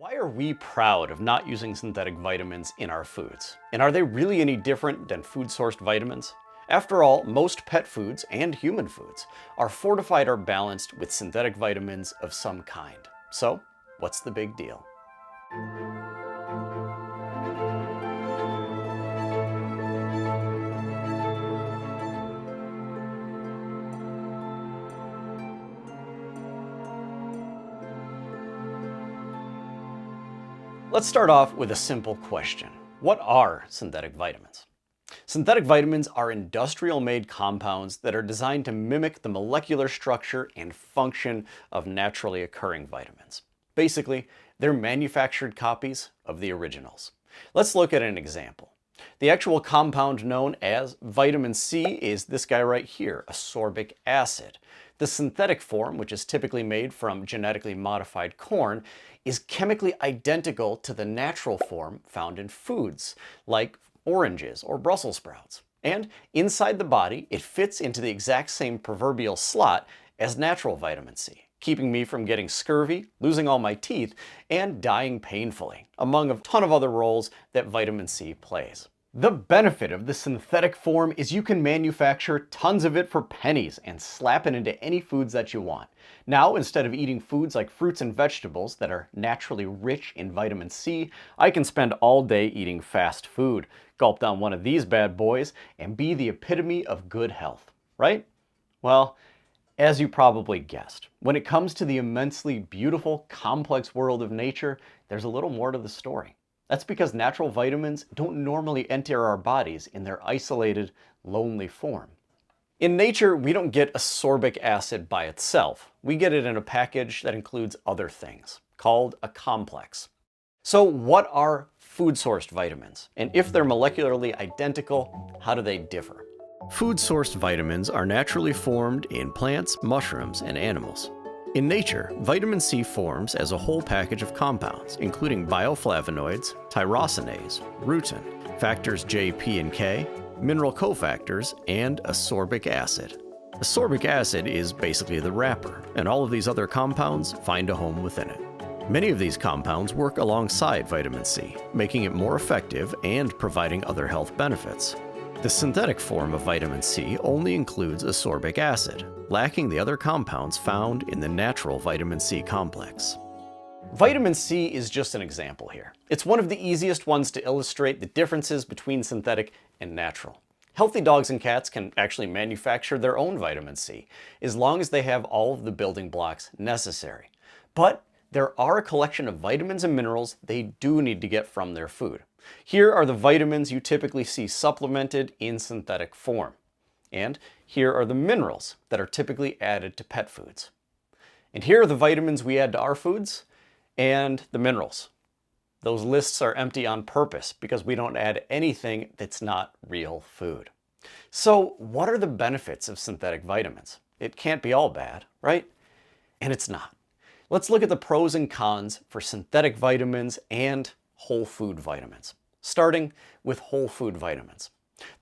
Why are we proud of not using synthetic vitamins in our foods? And are they really any different than food-sourced vitamins? After all, most pet foods and human foods are fortified or balanced with synthetic vitamins of some kind. So, what's the big deal? Let's start off with a simple question. What are synthetic vitamins? Synthetic vitamins are industrial-made compounds that are designed to mimic the molecular structure and function of naturally occurring vitamins. Basically, they're manufactured copies of the originals. Let's look at an example. The actual compound known as vitamin C is this guy right here, ascorbic acid. The synthetic form, which is typically made from genetically modified corn, is chemically identical to the natural form found in foods, like oranges or Brussels sprouts. And inside the body, it fits into the exact same proverbial slot as natural vitamin C, keeping me from getting scurvy, losing all my teeth, and dying painfully, among a ton of other roles that vitamin C plays. The benefit of the synthetic form is you can manufacture tons of it for pennies and slap it into any foods that you want. Now, instead of eating foods like fruits and vegetables that are naturally rich in vitamin C, I can spend all day eating fast food, gulp down one of these bad boys, and be the epitome of good health, right? Well, as you probably guessed, when it comes to the immensely beautiful, complex world of nature, there's a little more to the story. That's because natural vitamins don't normally enter our bodies in their isolated, lonely form. In nature, we don't get ascorbic acid by itself. We get it in a package that includes other things, called a complex. So what are food-sourced vitamins? And if they're molecularly identical, how do they differ? Food-sourced vitamins are naturally formed in plants, mushrooms, and animals. In nature, vitamin C forms as a whole package of compounds, including bioflavonoids, tyrosinase, rutin, factors J, P, and K, mineral cofactors, and ascorbic acid. Ascorbic acid is basically the wrapper, and all of these other compounds find a home within it. Many of these compounds work alongside vitamin C, making it more effective and providing other health benefits. The synthetic form of vitamin C only includes ascorbic acid, lacking the other compounds found in the natural vitamin C complex. Vitamin C is just an example here. It's one of the easiest ones to illustrate the differences between synthetic and natural. Healthy dogs and cats can actually manufacture their own vitamin C, as long as they have all of the building blocks necessary. But there are a collection of vitamins and minerals they do need to get from their food. Here are the vitamins you typically see supplemented in synthetic form. And here are the minerals that are typically added to pet foods. And here are the vitamins we add to our foods and the minerals. Those lists are empty on purpose because we don't add anything that's not real food. So what are the benefits of synthetic vitamins? It can't be all bad, right? And it's not. Let's look at the pros and cons for synthetic vitamins and whole food vitamins, starting with whole food vitamins.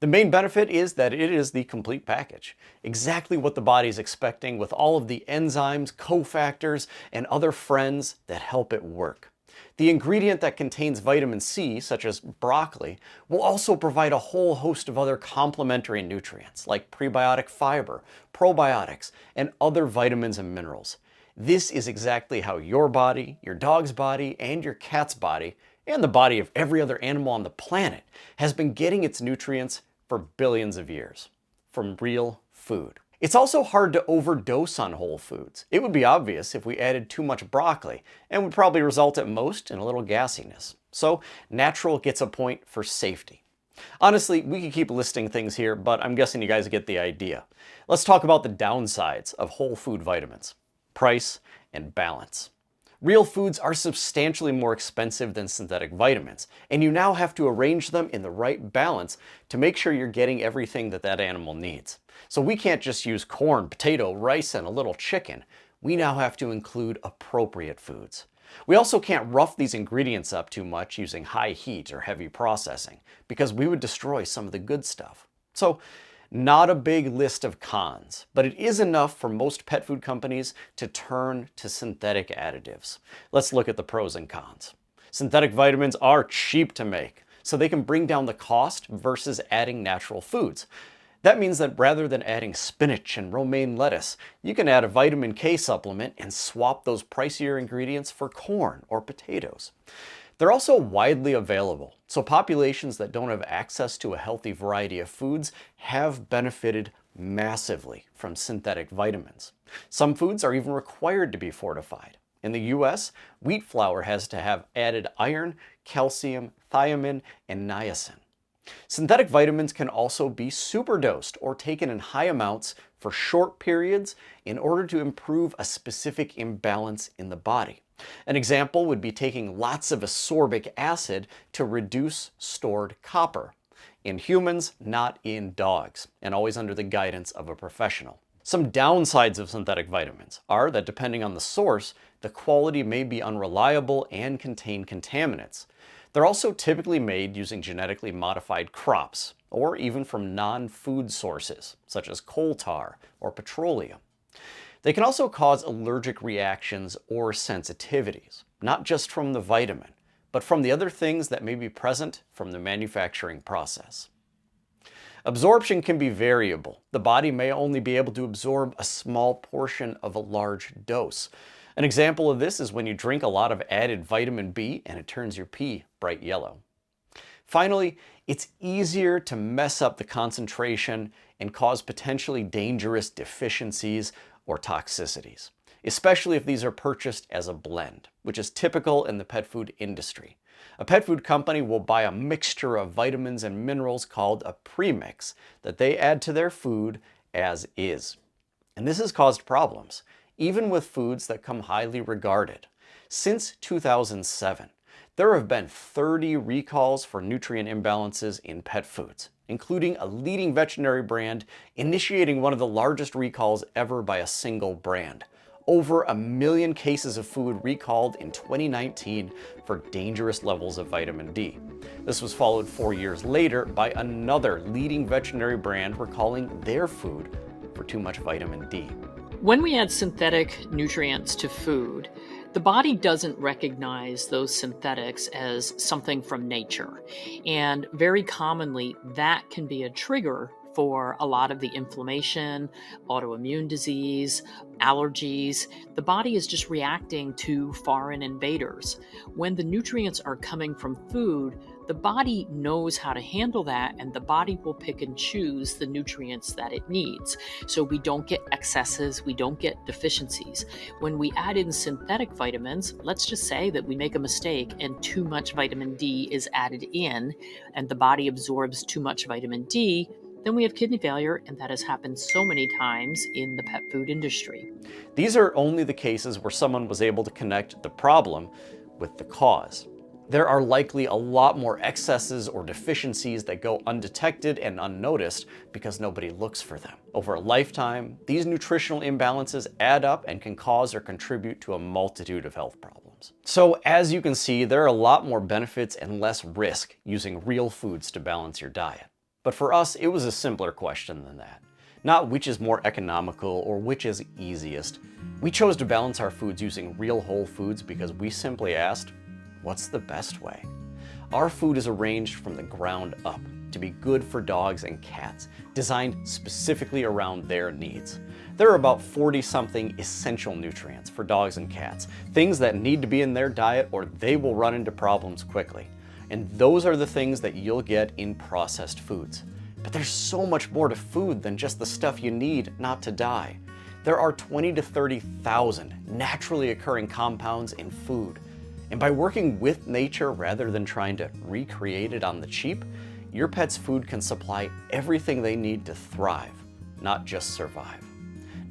The main benefit is that it is the complete package, exactly what the body is expecting with all of the enzymes, cofactors, and other friends that help it work. The ingredient that contains vitamin C, such as broccoli, will also provide a whole host of other complementary nutrients like prebiotic fiber, probiotics, and other vitamins and minerals. This is exactly how your body, your dog's body, and your cat's body, and the body of every other animal on the planet has been getting its nutrients for billions of years, from real food. It's also hard to overdose on whole foods. It would be obvious if we added too much broccoli, and would probably result at most in a little gassiness. So natural gets a point for safety. Honestly, we could keep listing things here, but I'm guessing you guys get the idea. Let's talk about the downsides of whole food vitamins: price and balance. Real foods are substantially more expensive than synthetic vitamins, and you now have to arrange them in the right balance to make sure you're getting everything that that animal needs. So we can't just use corn, potato, rice, and a little chicken. We now have to include appropriate foods. We also can't rough these ingredients up too much using high heat or heavy processing, because we would destroy some of the good stuff. So Not a big list of cons, but it is enough for most pet food companies to turn to synthetic additives. Let's look at the pros and cons. Synthetic vitamins are cheap to make, so they can bring down the cost versus adding natural foods. That means that rather than adding spinach and romaine lettuce, you can add a vitamin K supplement and swap those pricier ingredients for corn or potatoes. They're also widely available, so populations that don't have access to a healthy variety of foods have benefited massively from synthetic vitamins. Some foods are even required to be fortified. In the US, wheat flour has to have added iron, calcium, thiamine, and niacin. Synthetic vitamins can also be superdosed or taken in high amounts for short periods in order to improve a specific imbalance in the body. An example would be taking lots of ascorbic acid to reduce stored copper. In humans, not in dogs, and always under the guidance of a professional. Some downsides of synthetic vitamins are that depending on the source, the quality may be unreliable and contain contaminants. They're also typically made using genetically modified crops, or even from non-food sources, such as coal tar or petroleum. They can also cause allergic reactions or sensitivities, not just from the vitamin, but from the other things that may be present from the manufacturing process. Absorption can be variable. The body may only be able to absorb a small portion of a large dose. An example of this is when you drink a lot of added vitamin B and it turns your pee bright yellow. Finally, it's easier to mess up the concentration and cause potentially dangerous deficiencies or toxicities, especially if these are purchased as a blend, which is typical in the pet food industry. A pet food company will buy a mixture of vitamins and minerals called a premix that they add to their food as is. And this has caused problems, even with foods that come highly regarded. Since 2007, there have been 30 recalls for nutrient imbalances in pet foods, including a leading veterinary brand initiating one of the largest recalls ever by a single brand. Over 1 million cases of food recalled in 2019 for dangerous levels of vitamin D. This was followed 4 years later by another leading veterinary brand recalling their food for too much vitamin D. When we add synthetic nutrients to food, the body doesn't recognize those synthetics as something from nature. And very commonly, that can be a trigger for a lot of the inflammation, autoimmune disease, allergies. The body is just reacting to foreign invaders. When the nutrients are coming from food, the body knows how to handle that, and the body will pick and choose the nutrients that it needs. So we don't get excesses, we don't get deficiencies. When we add in synthetic vitamins, let's just say that we make a mistake and too much vitamin D is added in, and the body absorbs too much vitamin D, then we have kidney failure, and that has happened so many times in the pet food industry. These are only the cases where someone was able to connect the problem with the cause. There are likely a lot more excesses or deficiencies that go undetected and unnoticed because nobody looks for them. Over a lifetime, these nutritional imbalances add up and can cause or contribute to a multitude of health problems. So as you can see, there are a lot more benefits and less risk using real foods to balance your diet. But for us, it was a simpler question than that. Not which is more economical or which is easiest. We chose to balance our foods using real whole foods because we simply asked, what's the best way? Our food is arranged from the ground up to be good for dogs and cats, designed specifically around their needs. There are about 40-something essential nutrients for dogs and cats, things that need to be in their diet or they will run into problems quickly. And those are the things that you'll get in processed foods. But there's so much more to food than just the stuff you need not to die. There are 20 to 30,000 naturally occurring compounds in food. And by working with nature rather than trying to recreate it on the cheap, your pet's food can supply everything they need to thrive, not just survive.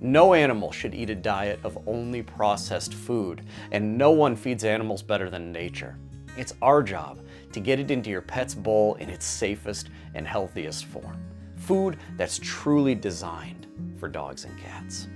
No animal should eat a diet of only processed food, and no one feeds animals better than nature. It's our job to get it into your pet's bowl in its safest and healthiest form. Food that's truly designed for dogs and cats.